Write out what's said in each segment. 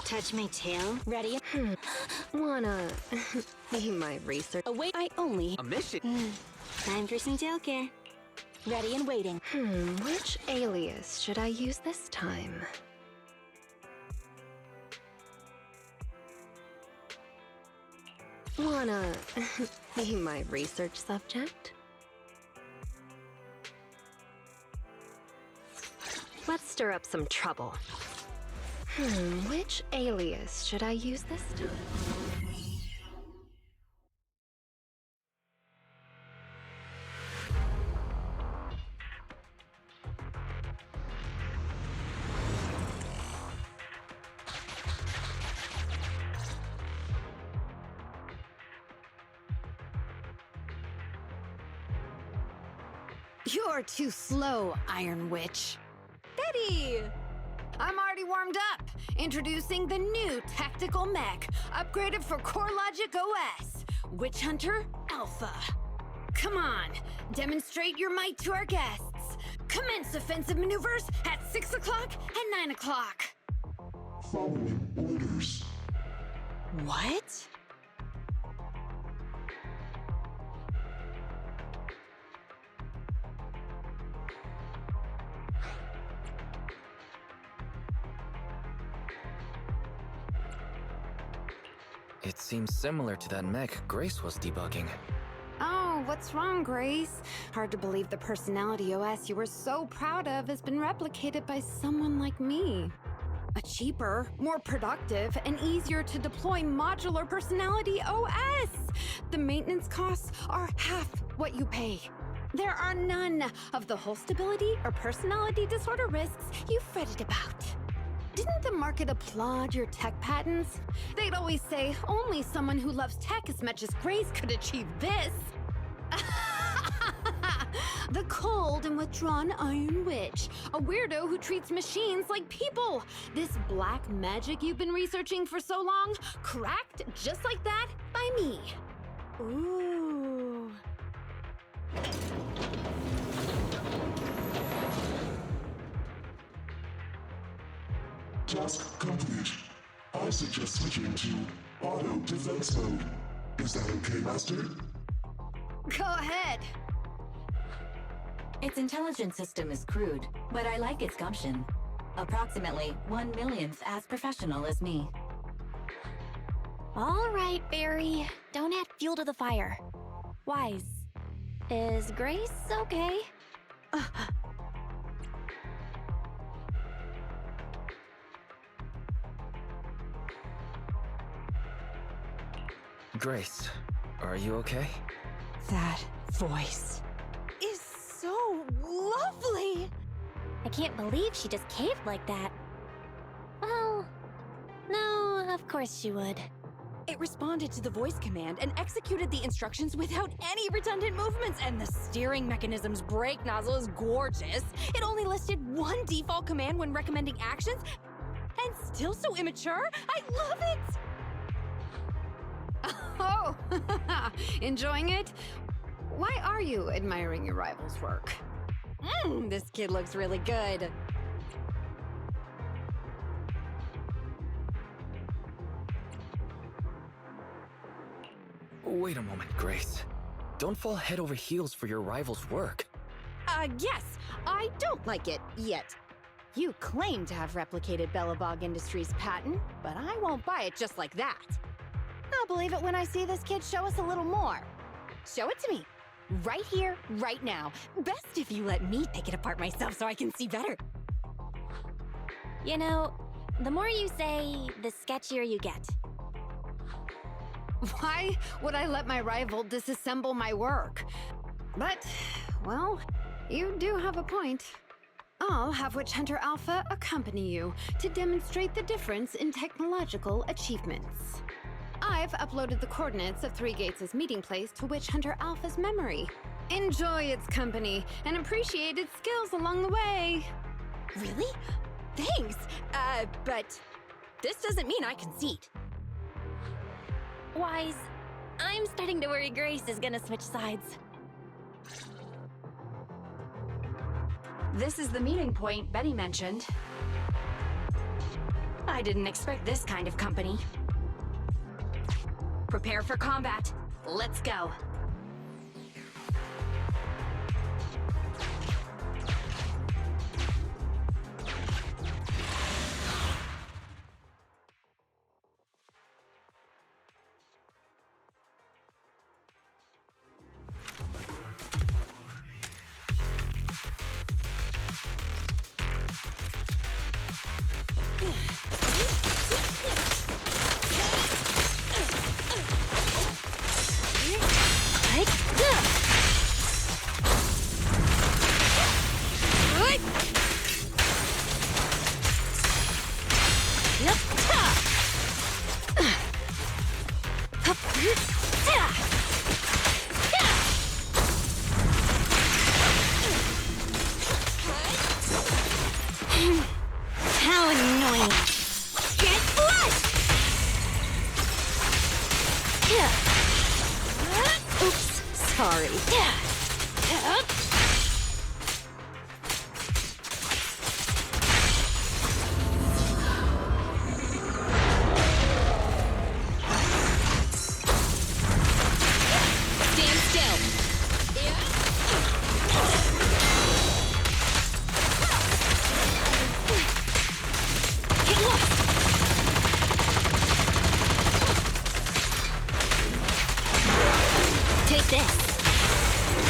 Touch my tail? Ready? Wanna be my research? Oh wait, I only... A mission? Time for some tail care. Ready and waiting. Which alias should I use this time? Wanna be my research subject? Let's stir up some trouble. Which alias should I use this time? You're too slow, Iron Witch. Betty! I'm already warmed up. Introducing the new tactical mech, upgraded for CoreLogic OS. Witch Hunter Alpha. Come on, demonstrate your might to our guests. Commence offensive maneuvers at 6 o'clock and 9 o'clock. Following orders. What? It seems similar to that mech Grace was debugging. Oh, what's wrong, Grace? Hard to believe the personality OS you were so proud of has been replicated by someone like me. A cheaper, more productive, and easier to deploy modular personality OS! The maintenance costs are half what you pay. There are none of the whole stability or personality disorder risks you fretted about. Didn't the market applaud your tech patents? They'd always say only someone who loves tech as much as Grace could achieve this. The cold and withdrawn Iron Witch, a weirdo who treats machines like people. This black magic you've been researching for so long, cracked just like that by me. Ooh. Task complete. I suggest switching to auto defense mode. Is that okay, Master? Go ahead. Its intelligence system is crude, but I like its gumption. Approximately 1/1,000th as professional as me. All right, Barry. Don't add fuel to the fire. Wise. Is Grace okay? Grace, are you okay? That voice is so lovely! I can't believe she just caved like that. Well, no, of course she would. It responded to the voice command and executed the instructions without any redundant movements, and the steering mechanism's brake nozzle is gorgeous. It only listed one default command when recommending actions, and still so immature. I love it! Oh, enjoying it? Why are you admiring your rival's work? This kid looks really good. Wait a moment, Grace. Don't fall head over heels for your rival's work. Yes, I don't like it yet. You claim to have replicated Bellabog Industries' patent, but I won't buy it just like that. I'll believe it when I see this kid show us a little more. Show it to me. Right here, right now. Best if you let me pick it apart myself so I can see better. You know, the more you say, the sketchier you get. Why would I let my rival disassemble my work? But, well, you do have a point. I'll have Witch Hunter Alpha accompany you to demonstrate the difference in technological achievements. I've uploaded the coordinates of Three Gates' meeting place to Witch Hunter Alpha's memory. Enjoy its company and appreciate its skills along the way. Really? Thanks. But this doesn't mean I concede. Wise, I'm starting to worry Grace is gonna switch sides. This is the meeting point Betty mentioned. I didn't expect this kind of company. Prepare for combat. Let's go. How annoying! Get flushed! Oops, sorry. Stand still. Get lost! Take this.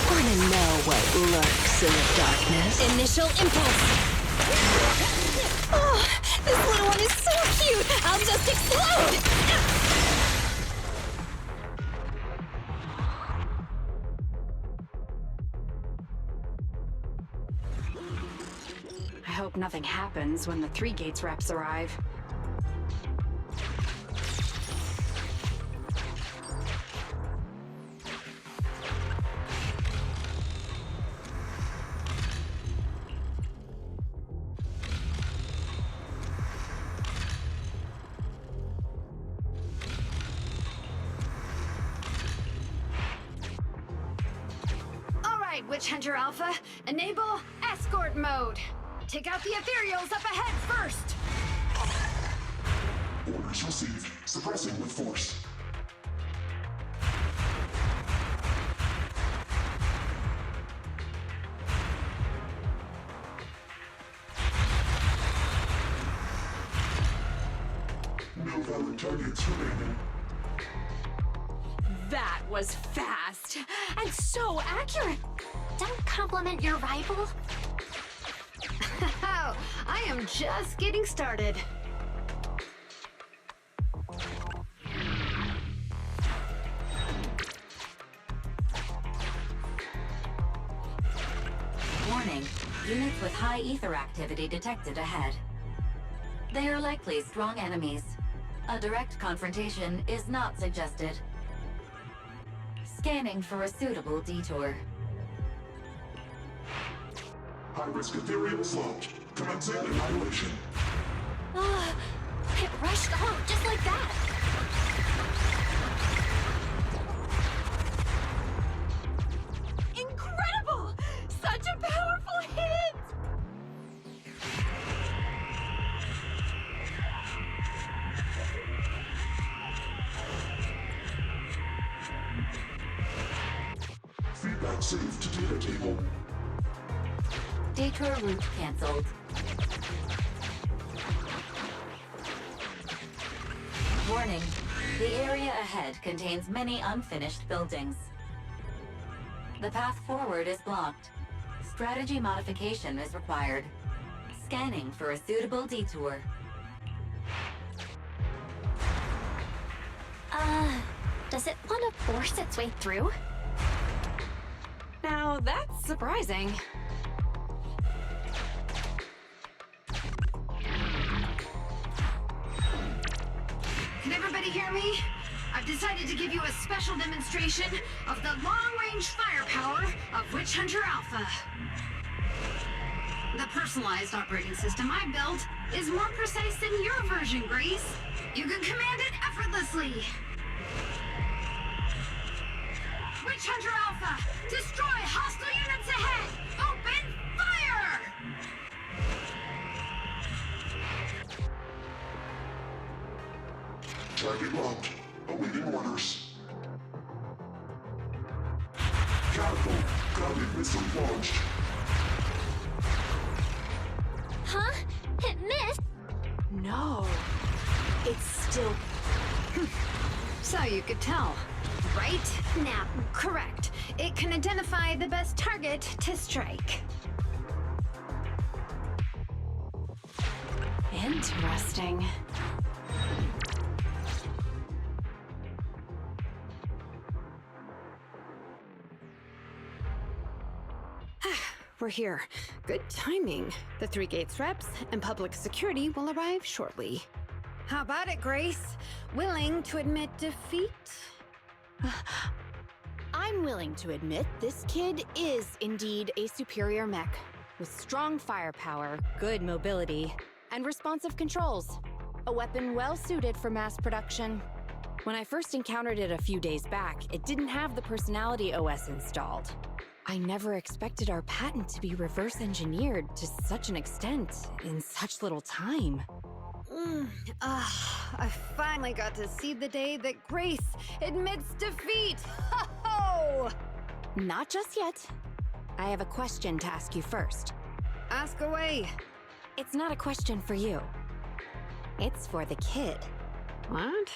Wanna know what lurks in the darkness? Initial impulse. Oh, this little one is so cute! I'll just explode! I hope nothing happens when the 3 Gates reps arrive. Alright, Witch Hunter Alpha, enable escort mode. Take out the ethereals up ahead first. Orders received. Suppressing with force. No valid targets remaining. That was fast and so accurate. Don't compliment your rival. Oh, I am just getting started. Warning, units with high ether activity detected ahead. They are likely strong enemies. A direct confrontation is not suggested. Scanning for a suitable detour. High-risk ethereals launched. Commencing annihilation. It rushed out just like that. Incredible! Such a powerful hit! Feedback saved to data table. Detour route cancelled. Warning, the area ahead contains many unfinished buildings. The path forward is blocked. Strategy modification is required. Scanning for a suitable detour. Does it want to force its way through? Now that's surprising. Can everybody hear me? I've decided to give you a special demonstration of the long-range firepower of Witch Hunter Alpha. The personalized operating system I built is more precise than your version, Grace. You can command it effortlessly. Witch Hunter Alpha, destroy hostile units ahead! Open fire! Target locked. Awaiting orders. Catapult. Guided missile launched. Huh? It missed? No. It's still... So you could tell, right? Now, correct. It can identify the best target to strike. Interesting. We're here. Good timing. The 3 Gates reps and public security will arrive shortly. How about it, Grace? Willing to admit defeat? I'm willing to admit this kid is indeed a superior mech, with strong firepower, good mobility, and responsive controls. A weapon well suited for mass production. When I first encountered it a few days back, it didn't have the Personality OS installed. I never expected our patent to be reverse engineered to such an extent in such little time. I finally got to see the day that Grace admits defeat! Ho-ho! Not just yet. I have a question to ask you first. Ask away. It's not a question for you. It's for the kid. What?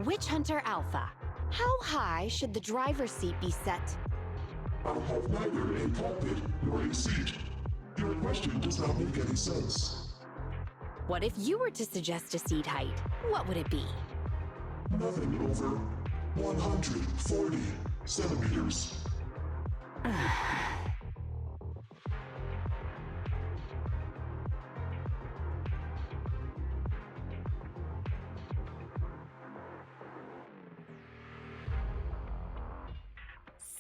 Witch Hunter Alpha. How high should the driver's seat be set? I have neither a cockpit nor a seat. Your question does not make any sense. What if you were to suggest a seat height? What would it be? Nothing over 140 centimeters.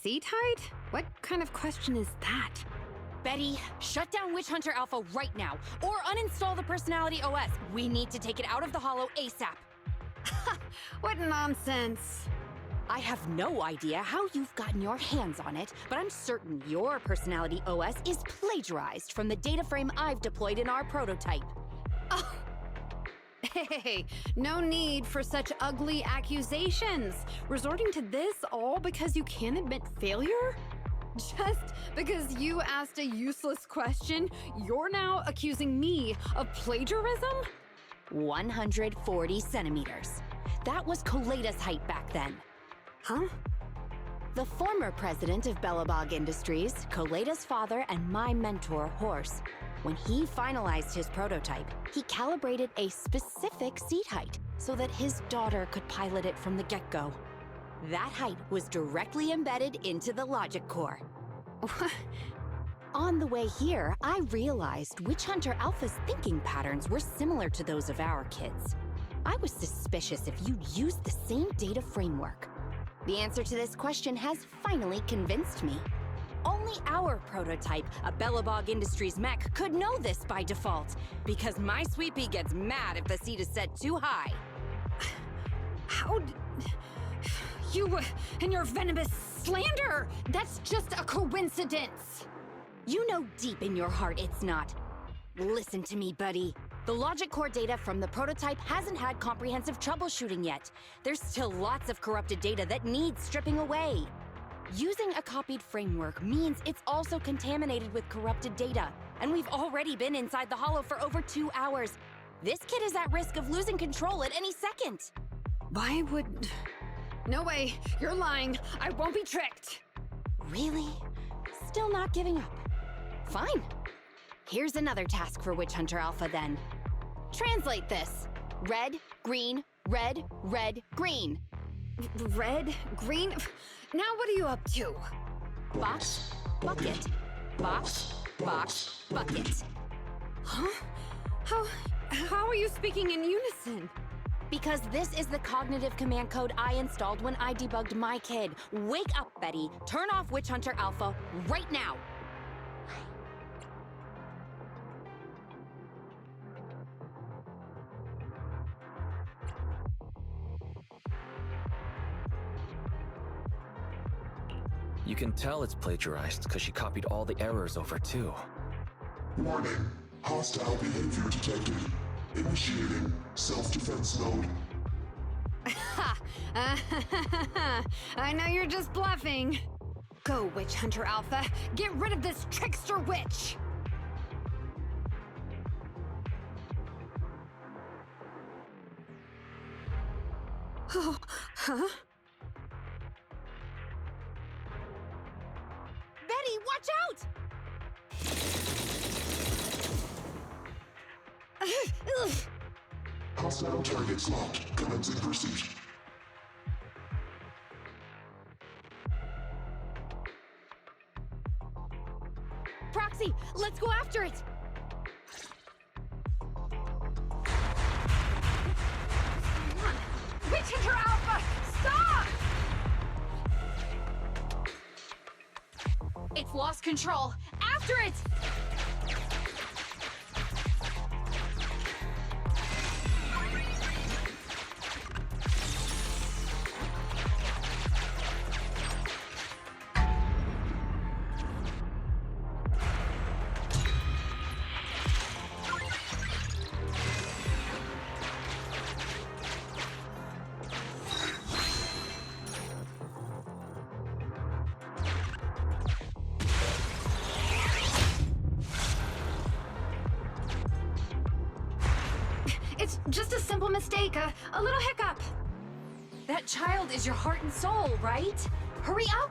Seat height? What kind of question is that? Betty, shut down Witch Hunter Alpha right now, or uninstall the Personality OS. We need to take it out of the holo ASAP. What nonsense! I have no idea how you've gotten your hands on it, but I'm certain your Personality OS is plagiarized from the data frame I've deployed in our prototype. Oh. Hey, no need for such ugly accusations. Resorting to this all because you can't admit failure? Just because you asked a useless question, you're now accusing me of plagiarism? 140 centimeters. That was Koleda's height back then. Huh? The former president of Belobog Industries, Koleda's father, and my mentor, Horse. When he finalized his prototype, he calibrated a specific seat height so that his daughter could pilot it from the get-go. That height was directly embedded into the logic core. On the way here, I realized Witch Hunter Alpha's thinking patterns were similar to those of our kids. I was suspicious if you'd used the same data framework. The answer to this question has finally convinced me. Only our prototype, a Belobog Industries mech, could know this by default, because my sweet pea gets mad if the seat is set too high. How you and your venomous slander! That's just a coincidence! You know deep in your heart it's not. Listen to me, buddy. The logic core data from the prototype hasn't had comprehensive troubleshooting yet. There's still lots of corrupted data that needs stripping away. Using a copied framework means it's also contaminated with corrupted data, and we've already been inside the holo for over 2 hours. This kid is at risk of losing control at any second. Why would... No way, you're lying. I won't be tricked. Really? Still not giving up. Fine. Here's another task for Witch Hunter Alpha then. Translate this. Red, green, red, red, green. Red? Green? Now what are you up to? Box, bucket. Box, box, bucket. Huh? How are you speaking in unison? Because this is the cognitive command code I installed when I debugged my kid. Wake up, Betty. Turn off Witch Hunter Alpha right now. You can tell it's plagiarized because she copied all the errors over too. Warning. Hostile behavior detected. Initiating self-defense mode. Ha! I know you're just bluffing. Go, Witch Hunter Alpha. Get rid of this trickster witch! Oh, huh? Betty, watch out! Hostile targets locked. Commencing pursuit. Proxy, let's go after it! Witch Hunter Alpha, stop! It's lost control. After it! It's just a simple mistake, a little hiccup. That child is your heart and soul, right? Hurry up!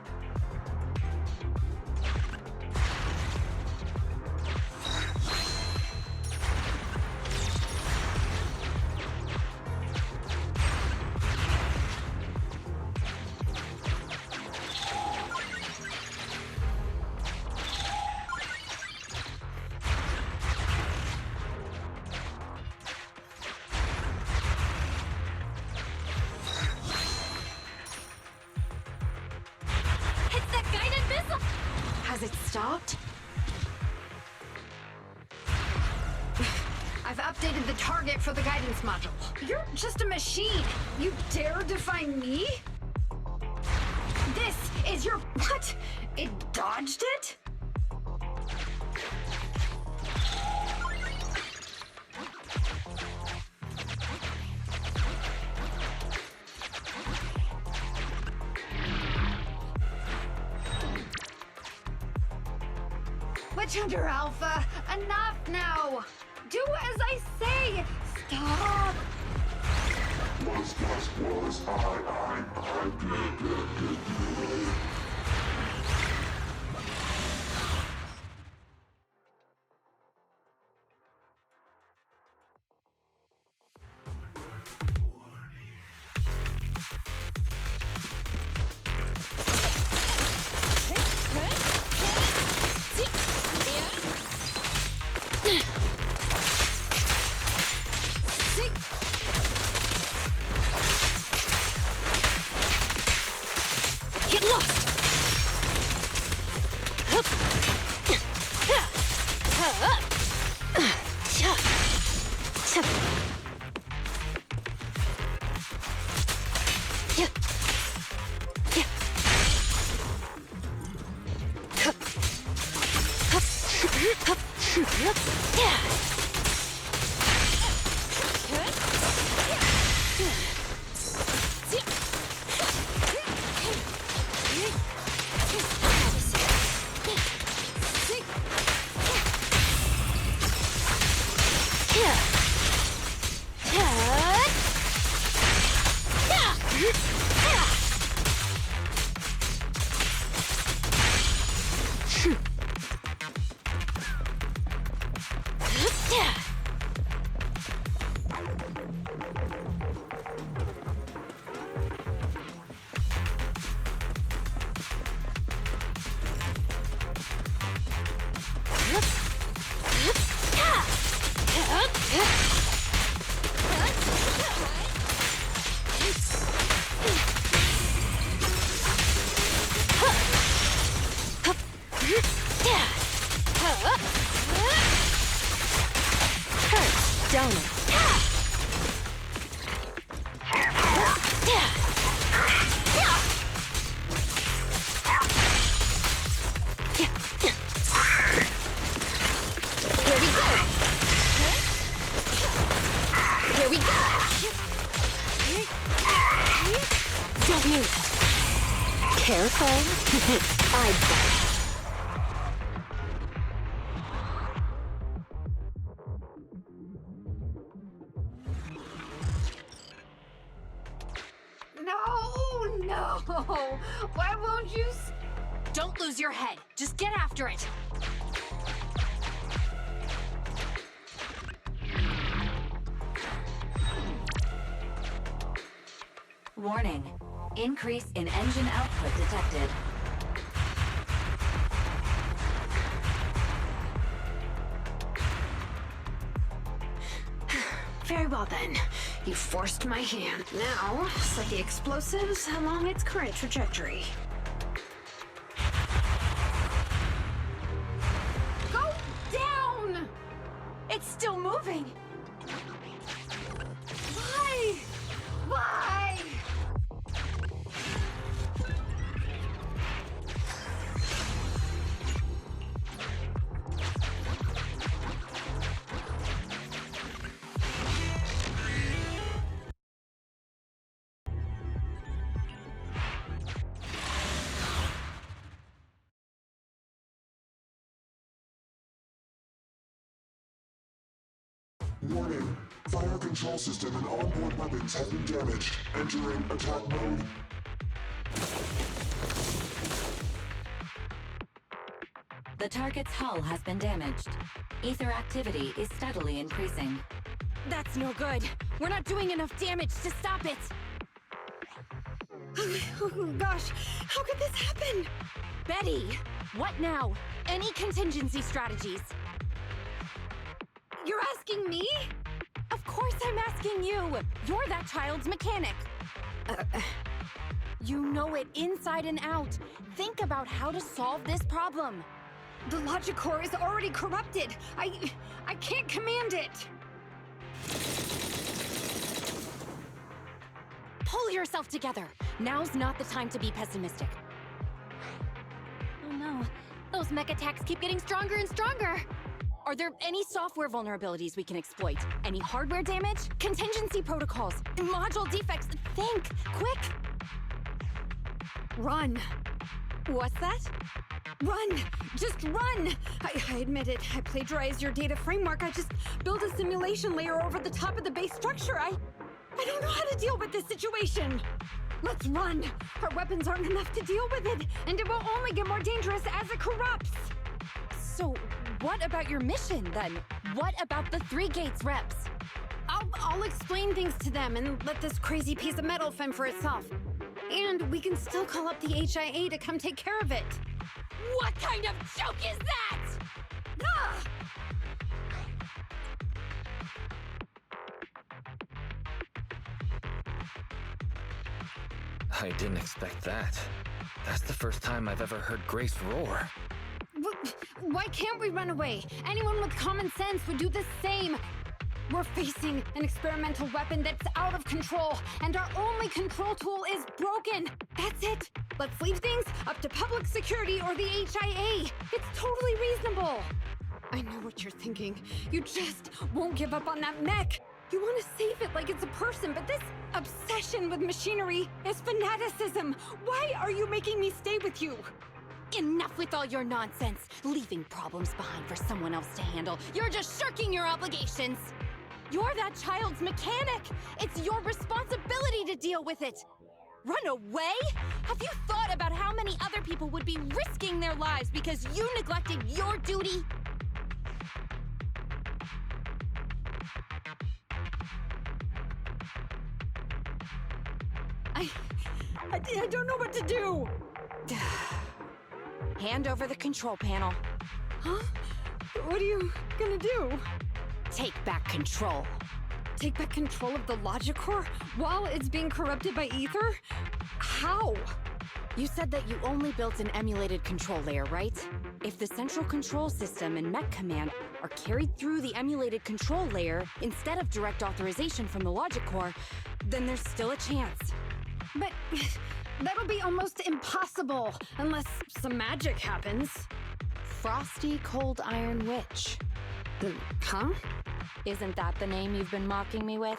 Has it stopped? I've updated the target for the guidance module. You're just a machine. You dare define me? This is your... What? It dodged it? Witch Hunter Alpha, enough now! Do as I say! Stop! Was, I, good. Get lost! Hup. Careful. I bet. No! Why won't you Don't lose your head. Just get after it. Warning. Increase in engine output detected. Very well then. You forced my hand. Now, set the explosives along its current trajectory. Go down! It's still moving. Why? Why? Warning. Fire control system and onboard weapons have been damaged. Entering attack mode. The target's hull has been damaged. Ether activity is steadily increasing. That's no good. We're not doing enough damage to stop it. Oh gosh, how could this happen? Betty, what now? Any contingency strategies? You're asking me? Of course I'm asking you. You're that child's mechanic. You know it inside and out. Think about how to solve this problem. The logic core is already corrupted. I can't command it. Pull yourself together. Now's not the time to be pessimistic. Oh no, those mech attacks keep getting stronger and stronger. Are there any software vulnerabilities we can exploit? Any hardware damage? Contingency protocols? Module defects? Think! Quick! Run. What's that? Run! Just run! I admit it. I plagiarized your data framework. I just built a simulation layer over the top of the base structure. I don't know how to deal with this situation. Let's run. Our weapons aren't enough to deal with it, and it will only get more dangerous as it corrupts. So, what about your mission, then? What about the 3 gates reps? I'll explain things to them and let this crazy piece of metal fend for itself. And we can still call up the HIA to come take care of it. What kind of joke is that? Ah! I didn't expect that. That's the first time I've ever heard Grace roar. Why can't we run away? Anyone with common sense would do the same. We're facing an experimental weapon that's out of control, and our only control tool is broken. That's it. Let's leave things up to public security or the HIA. It's totally reasonable. I know what you're thinking. You just won't give up on that mech. You want to save it like it's a person, but this obsession with machinery is fanaticism. Why are you making me stay with you? Enough with all your nonsense. Leaving problems behind for someone else to handle. You're just shirking your obligations. You're that child's mechanic. It's your responsibility to deal with it. Run away? Have you thought about how many other people would be risking their lives because you neglected your duty? I don't know what to do. Hand over the control panel. Huh? What are you gonna do? Take back control. Take back control of the logic core while it's being corrupted by ether? How? You said that you only built an emulated control layer, right? If the central control system and mech command are carried through the emulated control layer instead of direct authorization from the logic core, then there's still a chance. But that'll be almost impossible unless some magic happens. Frosty Cold Iron Witch. Huh? Isn't that the name you've been mocking me with?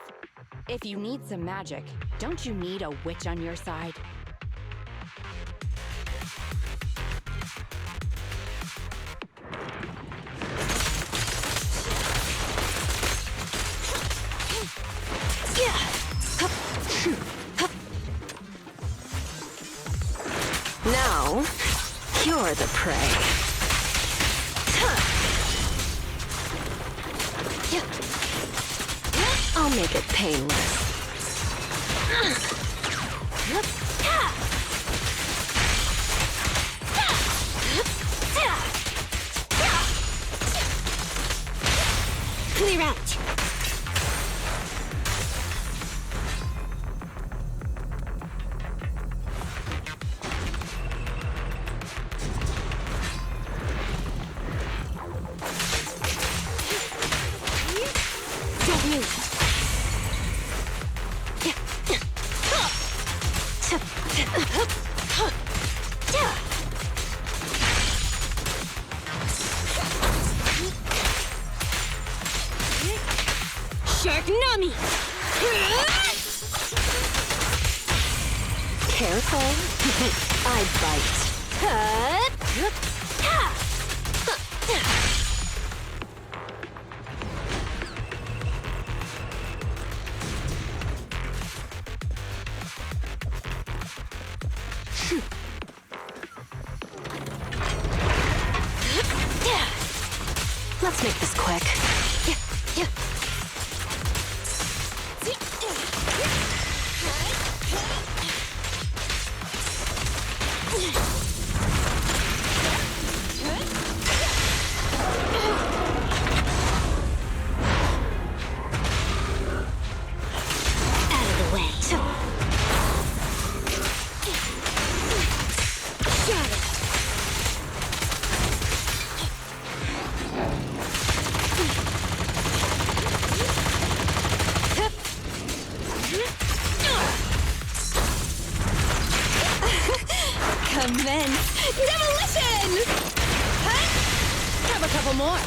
If you need some magic, don't you need a witch on your side? Now, you're the prey. I'll make it painless. Clear out. Don't move. Sharknami! Careful. I bite. Let's make this quick. Out of the way. Got it. Commence demolition! Have a couple more.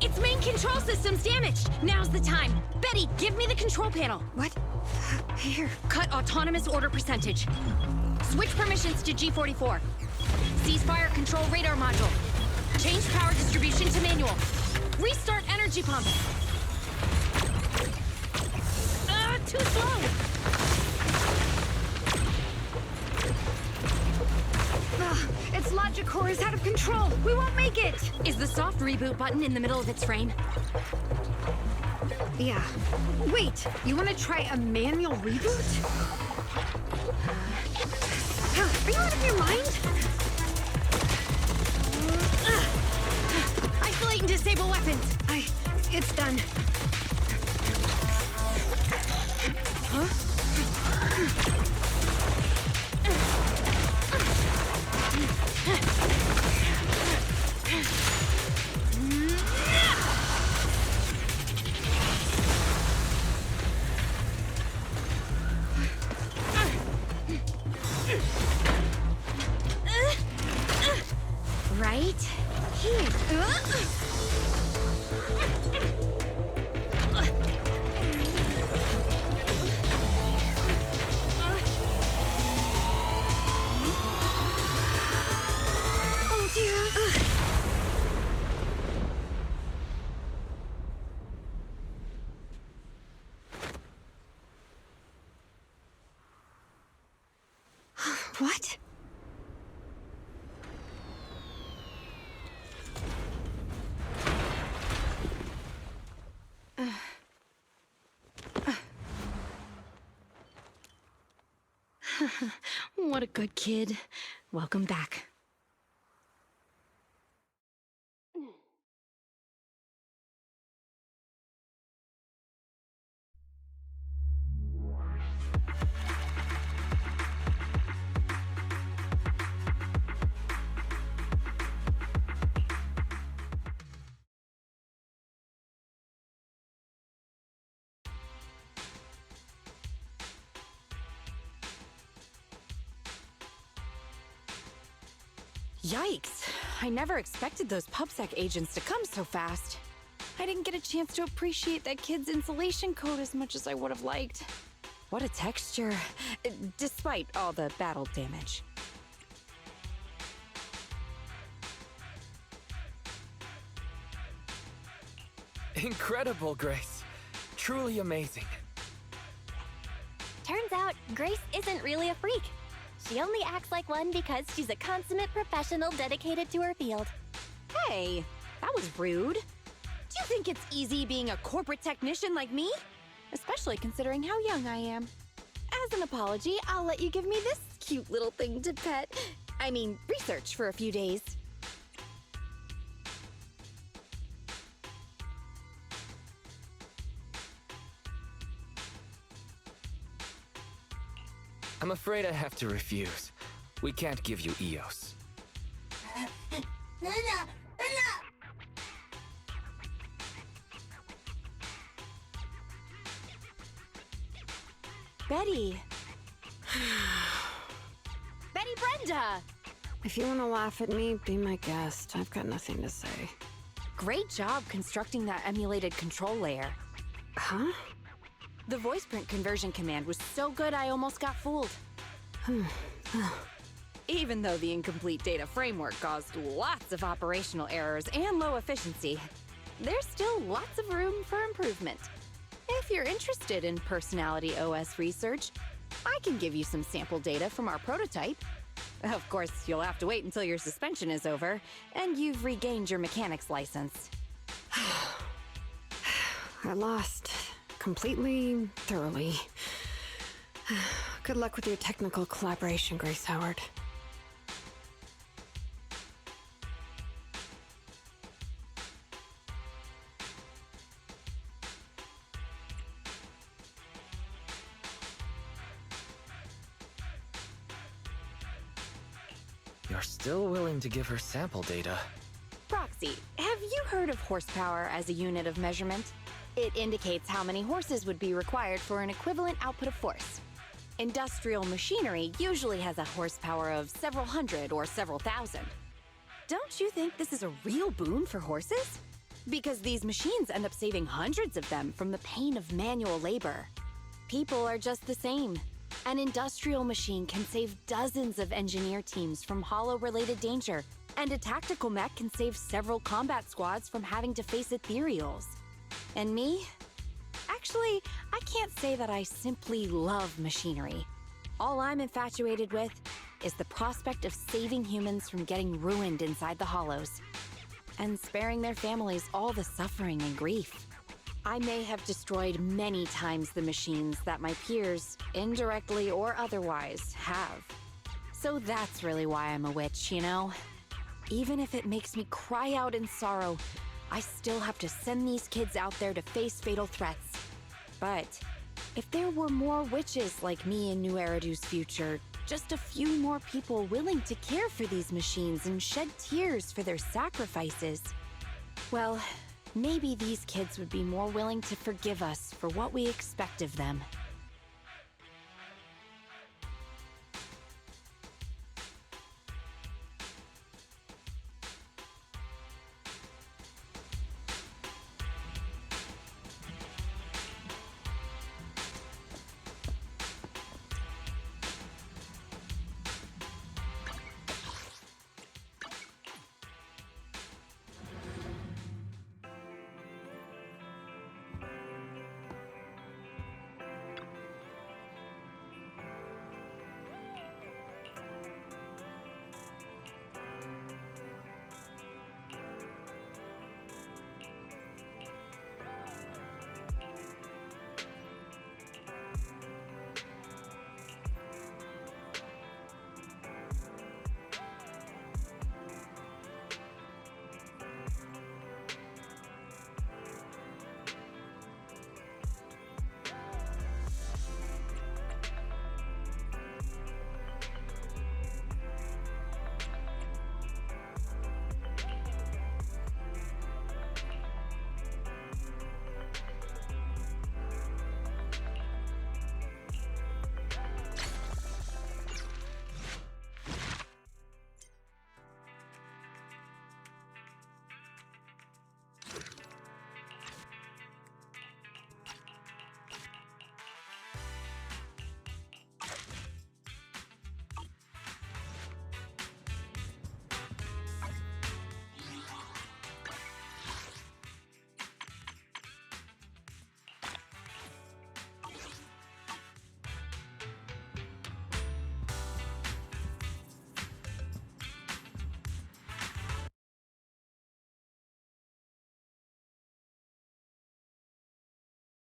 Its main control system's damaged. Now's the time. Betty, give me the control panel. What? Here. Cut autonomous order percentage. Switch permissions to G44. Ceasefire control radar module. Change power distribution to manual. Restart energy pump. Too slow. Its logic core is out of control. We won't make it. Is the soft reboot button in the middle of its frame? Yeah. Wait, you want to try a manual reboot? Are you out of your mind? Isolate and disable weapons. It's done. Right here. Oh dear. What? What a good kid. Welcome back. Yikes. I never expected those PubSec agents to come so fast. I didn't get a chance to appreciate that kid's insulation coat as much as I would have liked. What a texture, despite all the battle damage. Incredible, Grace. Truly amazing. Turns out, Grace isn't really a freak. She only acts like one because she's a consummate professional dedicated to her field. Hey, that was rude. Do you think it's easy being a corporate technician like me? Especially considering how young I am. As an apology, I'll let you give me this cute little thing to pet. I mean, research for a few days. I'm afraid I have to refuse. We can't give you EOS. Betty. Betty Brenda! If you want to laugh at me, be my guest. I've got nothing to say. Great job constructing that emulated control layer. Huh? The voice print conversion command was so good I almost got fooled. Even though the incomplete data framework caused lots of operational errors and low efficiency, there's still lots of room for improvement. If you're interested in Personality OS research, I can give you some sample data from our prototype. Of course, you'll have to wait until your suspension is over and you've regained your mechanics license. I lost. Completely, thoroughly. Good luck with your technical collaboration, Grace Howard. You're still willing to give her sample data. Roxy, have you heard of horsepower as a unit of measurement? It indicates how many horses would be required for an equivalent output of force. Industrial machinery usually has a horsepower of several hundred or several thousand. Don't you think this is a real boon for horses? Because these machines end up saving hundreds of them from the pain of manual labor. People are just the same. An industrial machine can save dozens of engineer teams from hollow-related danger, and a tactical mech can save several combat squads from having to face ethereals. And me? Actually, I can't say that I simply love machinery. All I'm infatuated with is the prospect of saving humans from getting ruined inside the hollows, and sparing their families all the suffering and grief. I may have destroyed many times the machines that my peers, indirectly or otherwise, have. So that's really why I'm a witch, you know? Even if it makes me cry out in sorrow, I still have to send these kids out there to face fatal threats. But if there were more witches like me in New Eridu's future, just a few more people willing to care for these machines and shed tears for their sacrifices, well, maybe these kids would be more willing to forgive us for what we expect of them.